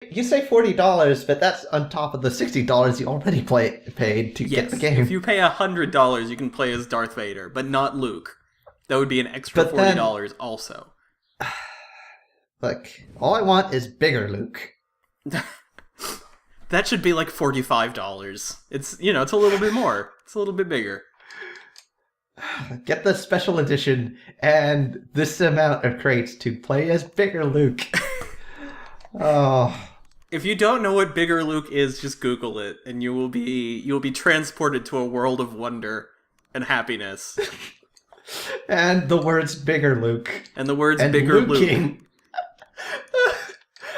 You say $40, but that's on top of the $60 you already paid to get the Yes, game. if you pay $100, you can play as Darth Vader, but not Luke. That would be an extra But then, $40 also. look, all I want is bigger Luke. That should be like $45. It's a little bit more. It's a little bit bigger. Get the special edition and this amount of crates to play as bigger Luke. Oh. If you don't know what bigger Luke is, just Google it, and you'll be transported to a world of wonder and happiness. And the words bigger Luke. And the words And bigger Luke. Luking.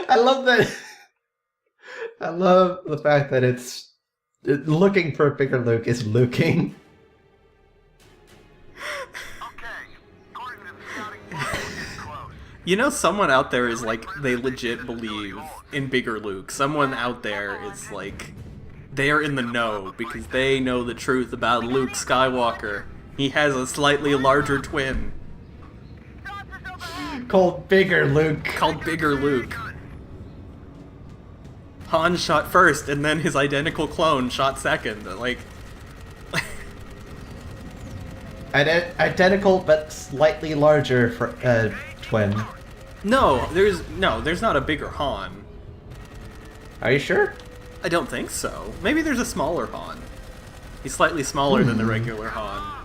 I love that. I love the fact that it's looking for a bigger Luke is luking. You know, someone out there is like, they legit believe in bigger Luke. Someone out there is like, they are in the know because they know the truth about Luke Skywalker. He has a slightly larger twin Called bigger Luke. called Bigger Luke. Han shot first, and then his identical clone shot second. Like, Identical but slightly larger for twin. there's not a bigger Han. Are you sure? I don't think so. Maybe there's a smaller Han. He's slightly smaller than the regular Han.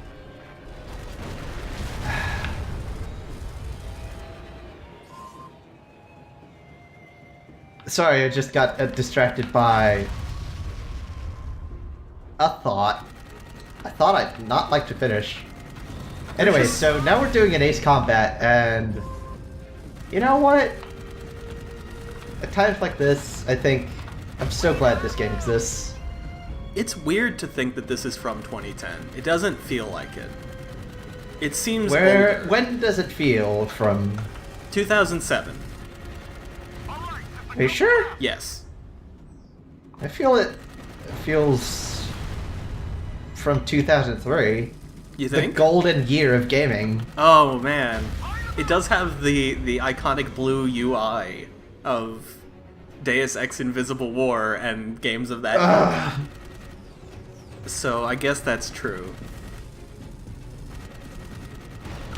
Sorry, I just got distracted by a thought. I thought I'd not like to finish. Anyway, so now we're doing an Ace Combat, and you know what? At times like this, I think I'm so glad this game exists. It's weird to think that this is from 2010. It doesn't feel like it. It seems older. When does it feel from? 2007. Are you sure? Yes. I feel it feels from 2003. You The think? golden year of gaming. Oh man, it does have the iconic blue UI of Deus Ex: Invisible War and games of that. Ugh. So I guess that's true.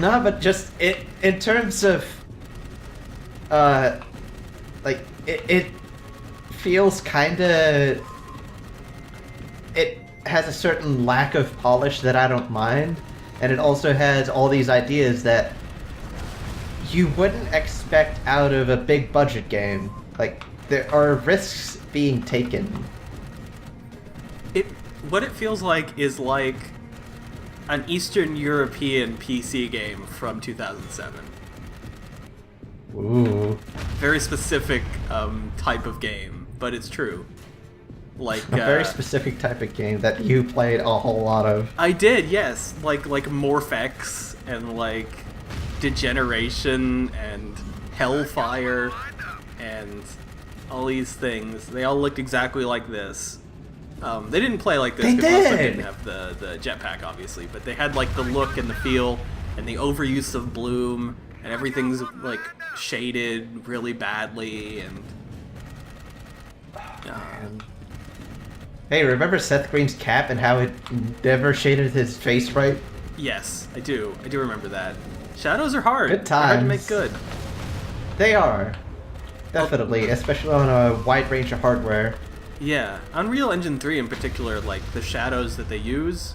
No, but just in terms of, like it feels kind of. It has a certain lack of polish that I don't mind, and it also has all these ideas that you wouldn't expect out of a big budget game. Like there are risks being taken. What it feels like is like an Eastern European PC game from 2007. Ooh. Very specific type of game, but it's true. Like A very specific type of game that you played a whole lot of. I did, yes. Like Morphex and like Degeneration and Hellfire and all these things. They all looked exactly like this. They didn't play like this They because most of them did! didn't have the jetpack, obviously, but they had like the look and the feel and the overuse of bloom, and everything's like shaded really badly and. Hey, remember Seth Green's cap and how it never shaded his face right? Yes, I do. I do remember that. Shadows are hard. Good They're hard to times. make good. They are. Definitely, especially on a wide range of hardware. Yeah, Unreal Engine 3 in particular, like the shadows that they use,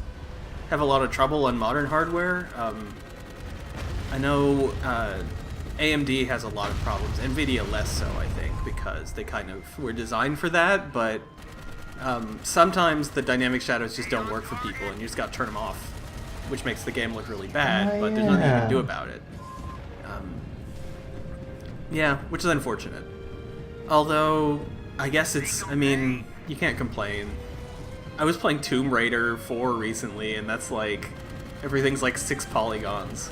have a lot of trouble on modern hardware. I know AMD has a lot of problems. NVIDIA less so, I think, because they kind of were designed for that, but sometimes the dynamic shadows just don't work for people, and you just gotta turn them off, which makes the game look really bad, but there's nothing you can do about it. Yeah, which is unfortunate. Although, I guess you can't complain. I was playing Tomb Raider 4 recently, and that's like, everything's like 6 polygons.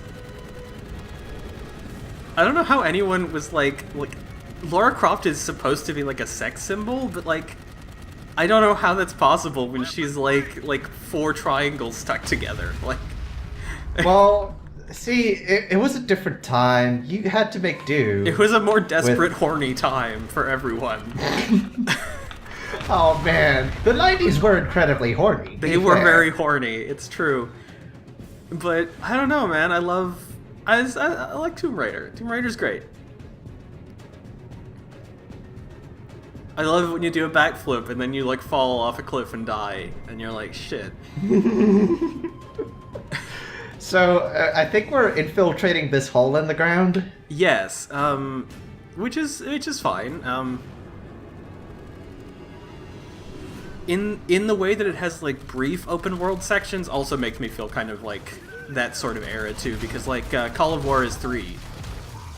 I don't know how anyone was like, Lara Croft is supposed to be like a sex symbol, but like, I don't know how that's possible when she's like 4 triangles stuck together. Like, Well, See, it was a different time. You had to make do. It was a more desperate, horny time for everyone. Oh man, the 90s were incredibly horny. They were very horny, it's true. But I don't know, man. I like Tomb Raider. Tomb Raider's great. I love it when you do a backflip and then you like fall off a cliff and die, and you're like, shit. So I think we're infiltrating this hole in the ground. Yes, which is fine. In the way that it has like brief open world sections, also makes me feel kind of like that sort of era too, because like Call of Juarez 3,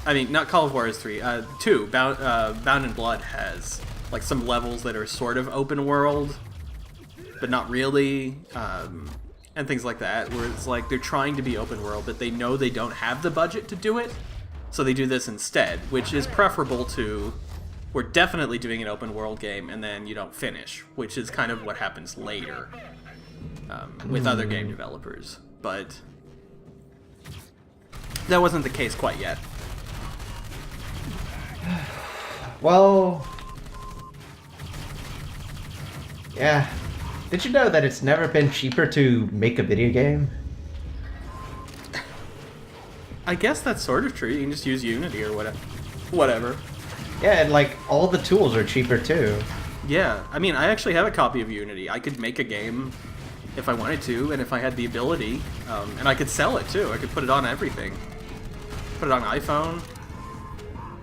I mean not Call of Juarez 3, 2 Bound in Blood has like some levels that are sort of open world, but not really, and things like that, where it's like they're trying to be open world, but they know they don't have the budget to do it, so they do this instead, which is preferable to, we're definitely doing an open world game and then you don't finish, which is kind of what happens later with other game developers, but that wasn't the case quite yet. Well, yeah. Did you know that it's never been cheaper to make a video game? I guess that's sort of true. You can just use Unity or whatever. Yeah, and like all the tools are cheaper too. Yeah, I mean, I actually have a copy of Unity. I could make a game if I wanted to, and if I had the ability, and I could sell it too. I could put it on everything. Put it on iPhone.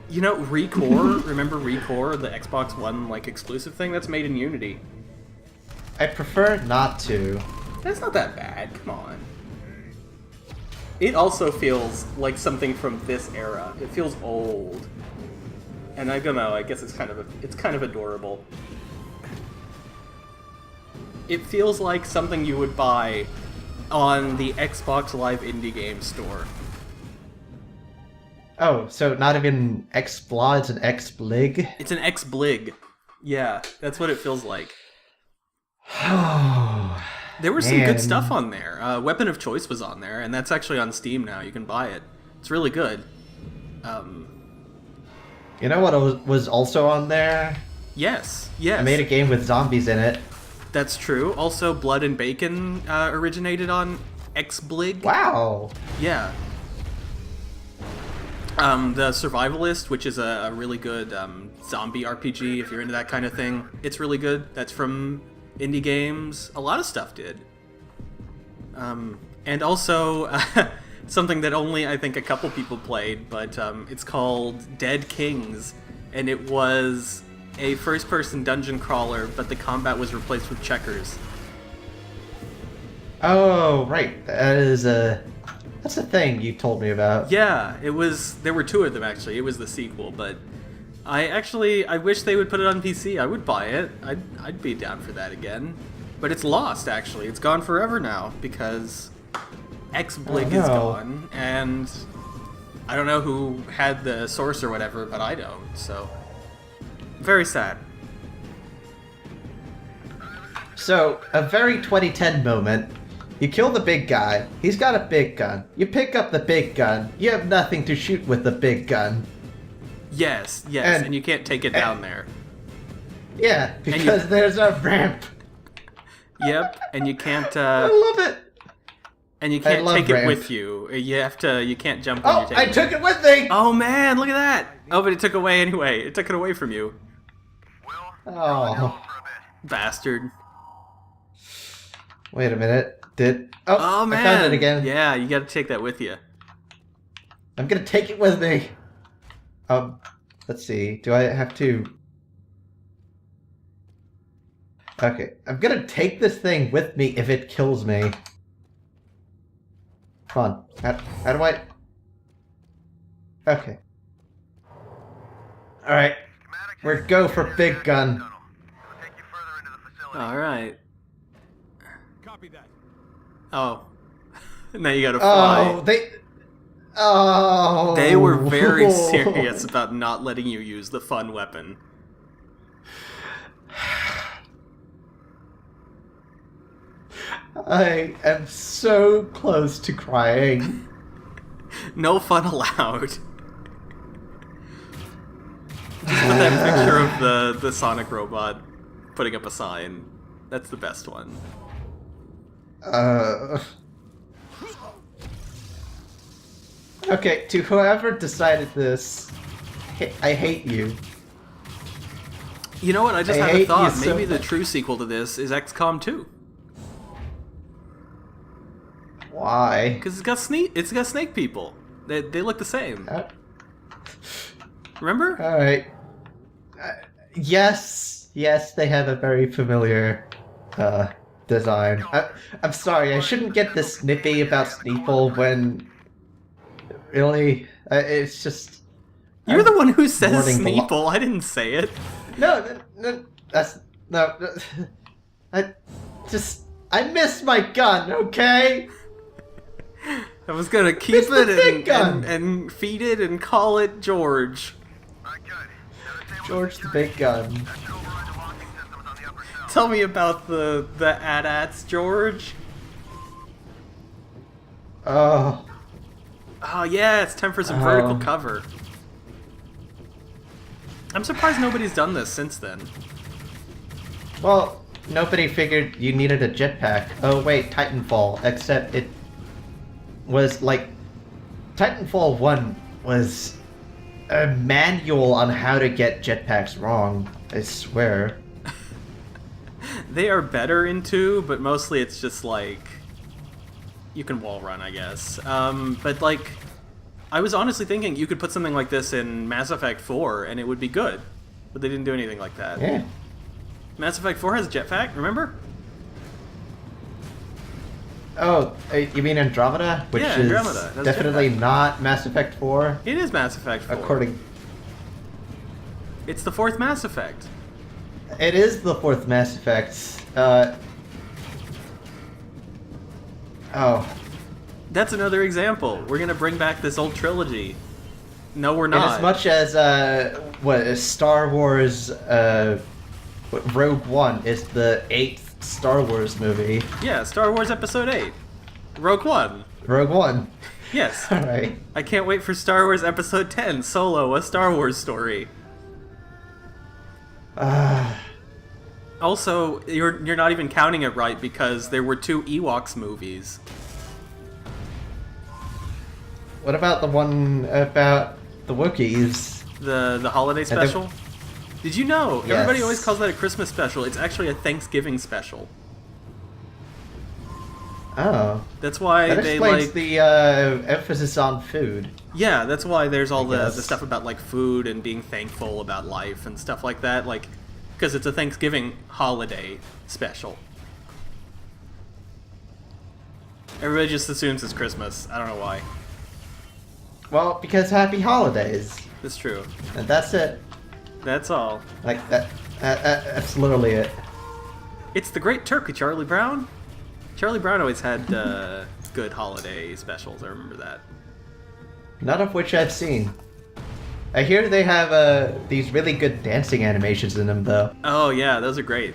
You know, Recore. Remember Recore, the Xbox One like exclusive thing? That's made in Unity. I prefer not to. That's not that bad. Come on. It also feels like something from this era. It feels old, and I don't know. I guess it's kind of adorable. It feels like something you would buy on the Xbox Live Indie Game Store. Oh, so not even XBLA, it's an XBlig? It's an XBlig. Yeah, that's what it feels like. Oh, There was some man. good stuff on there. Weapon of Choice was on there, and that's actually on Steam now. You can buy it. It's really good. You know what was also on there? Yes. I made a game with zombies in it. That's true. Also, Blood and Bacon originated on XBlig. Wow. Yeah. The Survivalist, which is a really good zombie RPG, if you're into that kind of thing. It's really good. That's from Indie Games. A lot of stuff did. And also, something that only, I think, a couple people played, but it's called Dead Kings, and it was a first-person dungeon crawler, but the combat was replaced with checkers. Oh, right. That's a thing you told me about. Yeah, it was. There were two of them actually. It was the sequel, but I wish they would put it on PC. I would buy it. I'd be down for that again. But it's lost actually. It's gone forever now because XBlig is gone, and I don't know who had the source or whatever, but I don't. So very sad. So, a very 2010 moment. You kill the big guy. He's got a big gun. You pick up the big gun. You have nothing to shoot with the big gun. Yes, and you can't take it down there. Yeah, because there's a ramp. Yep, and you can't. I love it. And you can't take ramp. it with you. You can't jump when Oh, you're taking I took it with me! Oh man, look at that! Oh, but it took away anyway. It took it away from you. Oh. Bastard. Wait a minute. Oh man! I found it again. Yeah, you gotta take that with you. I'm gonna take it with me. Let's see. Do I have to... Okay, I'm gonna take this thing with me if it kills me. Come on. How do I... Okay. Alright. We're go for big gun. Alright. Copy that. Oh. Now you gotta fly. They were very serious about not letting you use the fun weapon. I am so close to crying. No fun allowed. Just put that picture of the Sonic robot putting up a sign. That's the best one. Okay, to whoever decided this, I hate you. You know what? I just I had a hate thought. you so Maybe the much. true sequel to this is XCOM 2. Why? Because it's got snake people. They look the same. Remember? Alright. Yes, they have a very familiar design. I'm sorry, I shouldn't get this snippy about Sneeple when... Really? It's just... You're the one who says mourning the Sneeple. I didn't say it. No, that's... No, I miss my gun, okay? I was gonna keep It's the big it gun. and feed it and call it George. George the Big Gun. Tell me about the AT-ATs, George. Oh, Oh yeah, it's time for some vertical cover. I'm surprised nobody's done this since then. well, nobody figured you needed a jetpack. Oh wait, Titanfall, except it was like... Titanfall 1 was a manual on how to get jetpacks wrong, I swear. They are better in 2, but mostly it's just like... You can wall run, I guess. But like... I was honestly thinking you could put something like this in Mass Effect 4 and it would be good. But they didn't do anything like that. Yeah. Mass Effect 4 has jetpack, remember? Oh, you mean Andromeda? Which Yeah, is Andromeda. That's definitely jetpack. not Mass Effect 4, It is Mass Effect 4. according... It's the 4th Mass Effect. It is the 4th Mass Effect. Oh. That's another example. We're gonna bring back this old trilogy. No, we're And not. as much as, Star Wars, Rogue One is the 8th Star Wars movie. Yeah, Star Wars Episode 8. Rogue One. Rogue One. Yes. Alright. I can't wait for Star Wars Episode 10, Solo, a Star Wars story. Also, you're not even counting it right because there were 2 Ewoks movies. What about the one about the Wookiees? The holiday then- special? Did you know? Everybody Yes. always calls that a Christmas special. It's actually a Thanksgiving special. Oh. That's why That they explains like... the emphasis on food. Yeah, that's why there's all the guess. stuff about like food and being thankful about life and stuff like that. Like, because it's a Thanksgiving holiday special. Everybody just assumes it's Christmas. I don't know why. Well, because happy holidays. It's true. And that's it. That's all. Like, that's literally it. It's the Great Turkey, Charlie Brown. Charlie Brown always had good holiday specials. I remember that. None of which I've seen. I hear they have these really good dancing animations in them, though. Oh yeah, those are great.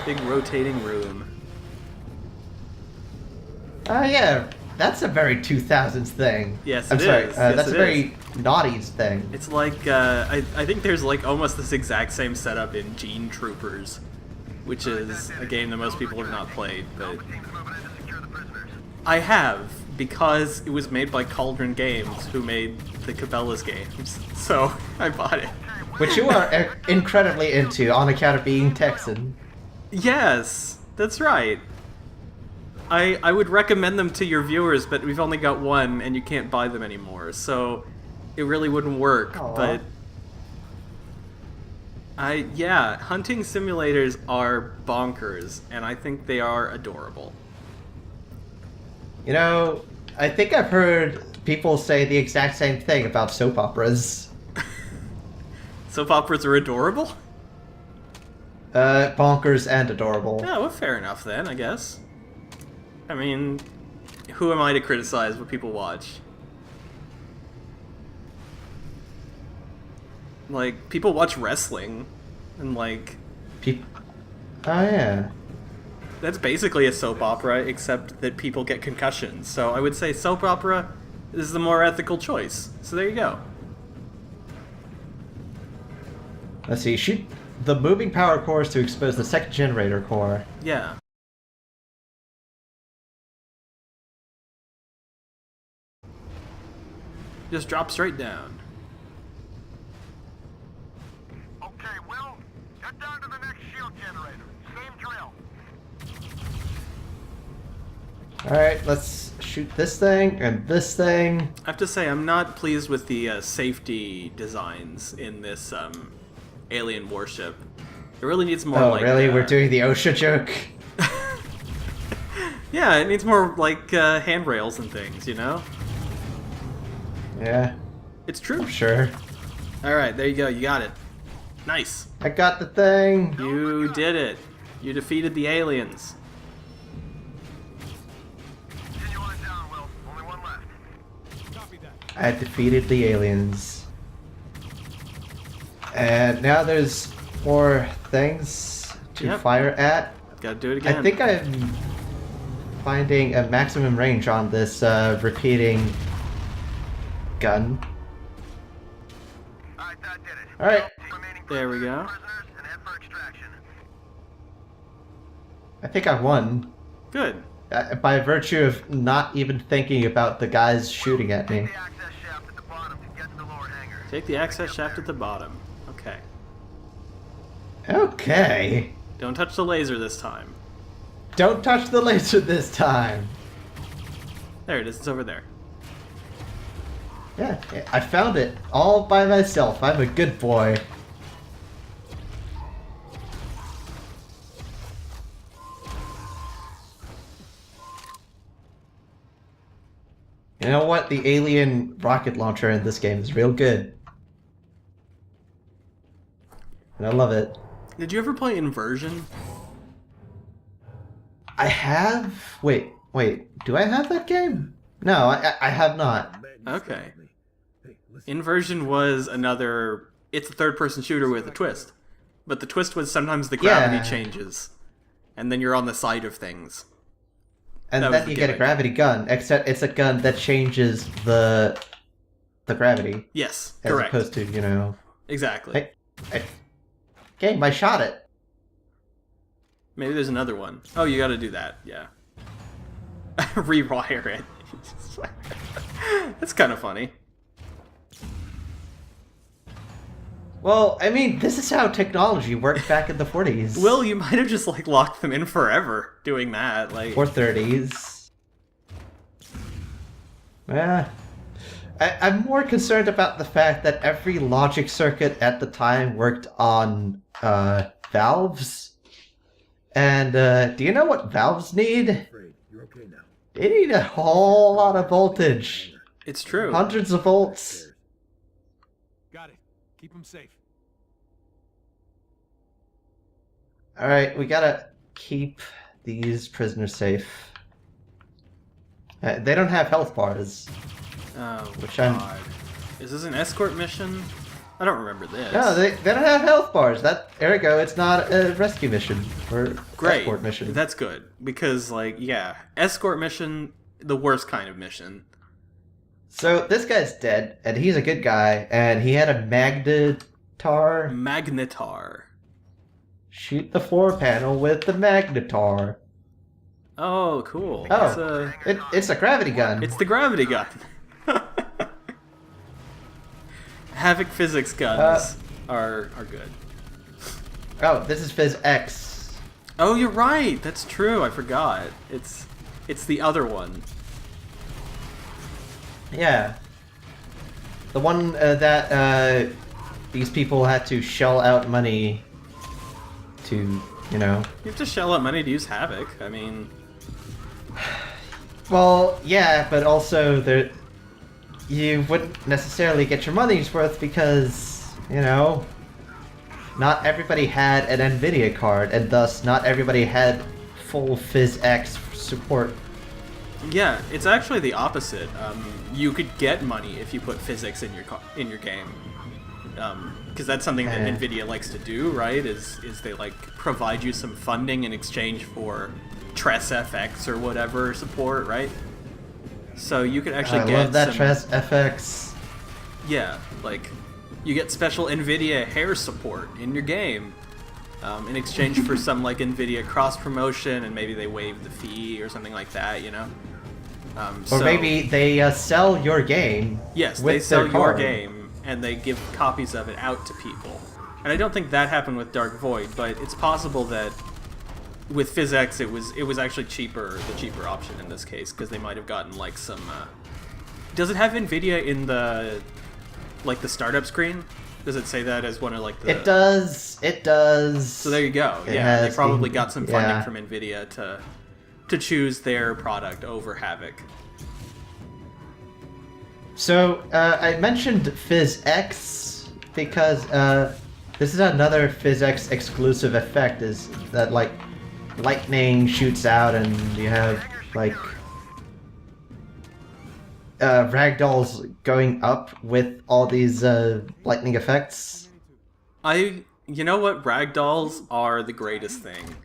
Big rotating room. Yeah, that's a very 2000s thing. Yes, I'm it sorry, is. Yes, that's it a very naughties thing. It's like, I think there's like almost this exact same setup in Gene Troopers, which is a game that most people have not played, but I have, because it was made by Cauldron Games, who made the Cabela's games, so I bought it. Which you are incredibly into on account of being Texan. Yes, that's right. I would recommend them to your viewers, but we've only got one, and you can't buy them anymore, so it really wouldn't work, Aw. but... yeah, hunting simulators are bonkers, and I think they are adorable. You know, I think I've heard people say the exact same thing about soap operas. Soap operas are adorable? Bonkers and adorable. Yeah, well, fair enough then, I guess. I mean, who am I to criticize what people watch? Like, people watch wrestling, and like... Oh yeah. That's basically a soap opera, except that people get concussions. So I would say soap opera is the more ethical choice. So there you go. Let's see. Shoot the moving power cores to expose the second generator core. Yeah. Just drop straight down. Okay, Will, head down to the next shield generator. Same drill. Alright, let's shoot this thing and this thing. I have to say, I'm not pleased with the safety designs in this alien warship. It really needs more Oh, like... really? We're doing the OSHA joke? Yeah, it needs more like handrails and things, you know? Yeah, It's true. sure. Alright, there you go. You got it. Nice. I got the thing. You did it. You defeated the aliens. Continue on down, Will. Only one left. Copy that. I defeated the aliens. And now there's more things to Yep. fire at. Gotta do it again. I think I'm finding a maximum range on this repeating gun. Alright, that did it. Alright. Remaining There we go. prisoners and head for extraction. I think I won. Good. By virtue of not even thinking about the guys shooting at me. The access shaft at the bottom to get to the lower hangar. Take the access shaft at the bottom. Okay. Okay. Don't touch the laser this time. Don't touch the laser this time. There it is. It's over there. Yeah, I found it all by myself. I'm a good boy. You know what? The alien rocket launcher in this game is real good. And I love it. Did you ever play Inversion? I have... Wait. Do I have that game? No, I have not. Okay. Inversion was another... It's a third-person shooter with a twist. But the twist was sometimes the gravity Yeah. changes. And then you're on the side of things. And That was then the you get a gimmick. gravity gun, except it's a gun that changes the gravity. Yes, As correct. opposed to, you know... Exactly. Game, I shot it. Maybe there's another one. Oh, you gotta do that, yeah. Rewire it. That's kind of funny. Well, I mean, this is how technology worked back in the 40s. Will, you might have just, like, locked them in forever doing that. Like, Or 30s. Yeah. I'm more concerned about the fact that every logic circuit at the time worked on valves. And do you know what valves need? You're okay now. They need a whole lot of voltage. it's true. Hundreds of volts. Got it. Keep them safe. Alright, we gotta keep these prisoners safe. They don't have health bars. Oh, Which I'm- God. Is this an escort mission? I don't remember this. No, they don't have health bars. Ergo, it's not a rescue mission or Great. escort mission. That's good. Because, like, yeah, escort mission, the worst kind of mission. So this guy's dead, and he's a good guy, and he had a magnetar. Magnetar. Shoot the floor panel with the magnetar. Oh, cool. Oh, it's a gravity gun. It's the gravity gun. Havoc physics guns are good. Oh, this is Phys X. Oh, you're right. That's true. I forgot. It's the other one. Yeah. The one that these people had to shell out money to, you know. You have to shell out money to use Havoc. I mean, Well, yeah, but also you wouldn't necessarily get your money's worth because, you know, not everybody had an NVIDIA card, and thus not everybody had full PhysX support. yeah, it's actually the opposite. You could get money if you put physics in your game. because that's something that Eh. Nvidia likes to do, right? Is they like provide you some funding in exchange for TressFX or whatever support, right? So you can actually I get love that some, Tress FX. yeah, like you get special Nvidia hair support in your game. In exchange for some like Nvidia cross promotion, and maybe they waive the fee or something like that, you know. Or So- maybe they sell your game. yes, with they sell their your card. game and they give copies of it out to people. And I don't think that happened with Dark Void, but it's possible that with PhysX it was actually cheaper, the cheaper option in this case, because they might have gotten like some. Does it have Nvidia in the like the startup screen? Does it say that as one of like the? It does. It does. So there you go. It Yeah, they has probably the- got some funding yeah. from Nvidia to choose their product over Havok. So I mentioned PhysX because this is another PhysX exclusive effect. Is that like lightning shoots out and you have like ragdolls going up with all these lightning effects. You know what? Ragdolls are the greatest thing.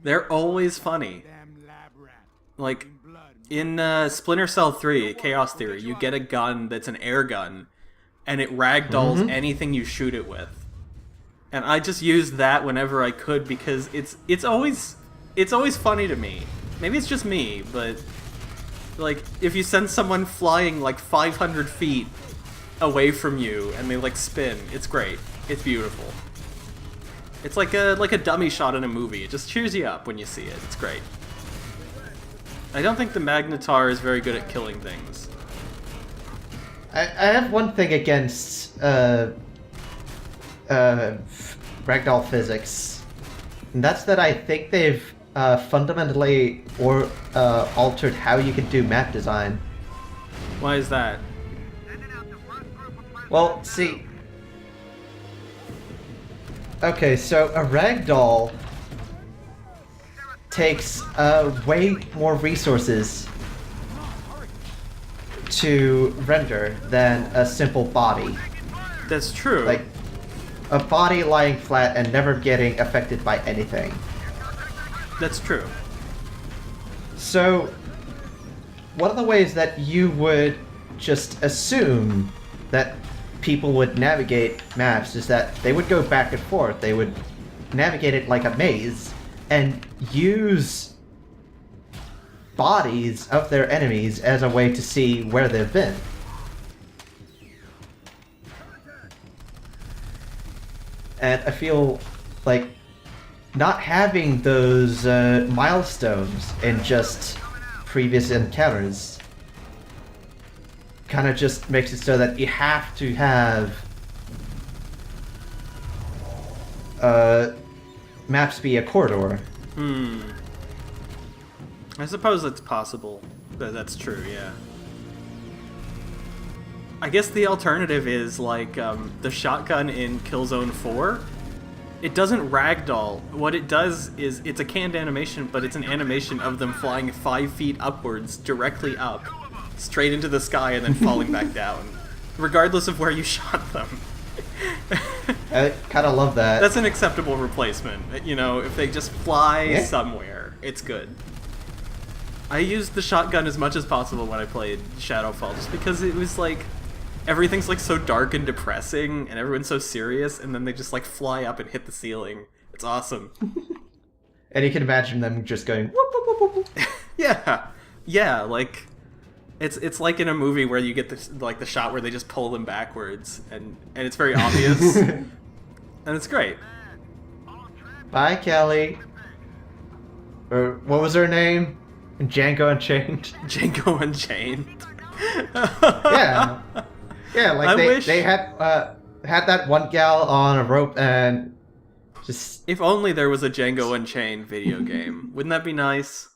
They're always funny. Like, in Splinter Cell 3, Chaos Theory, you get a gun that's an air gun, and it ragdolls anything you shoot it with. And I just used that whenever I could because it's always funny to me. Maybe it's just me, but like if you send someone flying like 500 feet away from you and they like spin, it's great. It's beautiful. It's like a dummy shot in a movie. It just cheers you up when you see it. It's great. I don't think the Magnetar is very good at killing things. I have one thing against ragdoll physics, and that's that I think they've fundamentally altered how you can do map design. Why is that? Well, see. Okay, so a ragdoll takes way more resources to render than a simple body. That's true. Like, a body lying flat and never getting affected by anything. That's true. So, one of the ways that you would just assume that people would navigate maps is that they would go back and forth. They would navigate it like a maze and use bodies of their enemies as a way to see where they've been. And I feel like not having those milestones in just previous encounters kind of just makes it so that you have to have maps be a corridor. I suppose that's possible. That's true, yeah. I guess the alternative is like the shotgun in Killzone 4. It doesn't ragdoll. What it does is it's a canned animation, but it's an animation of them flying 5 feet upwards, directly up, straight into the sky, and then falling back down, regardless of where you shot them. I kind of love that. That's an acceptable replacement. You know, if they just fly Yeah. somewhere, it's good. I used the shotgun as much as possible when I played Shadowfall, just because it was like everything's like so dark and depressing, and everyone's so serious, and then they just like fly up and hit the ceiling. It's awesome. And you can imagine them just going whoop, whoop, whoop, whoop, whoop. Yeah, like it's like in a movie where you get this like the shot where they just pull them backwards, and it's very obvious, and it's great. Bye, Kelly. Or what was her name? Django Unchained. Django Unchained. Yeah. Yeah, like I they wish- they had that one gal on a rope and just If only there was a Django Unchained video game. Wouldn't that be nice?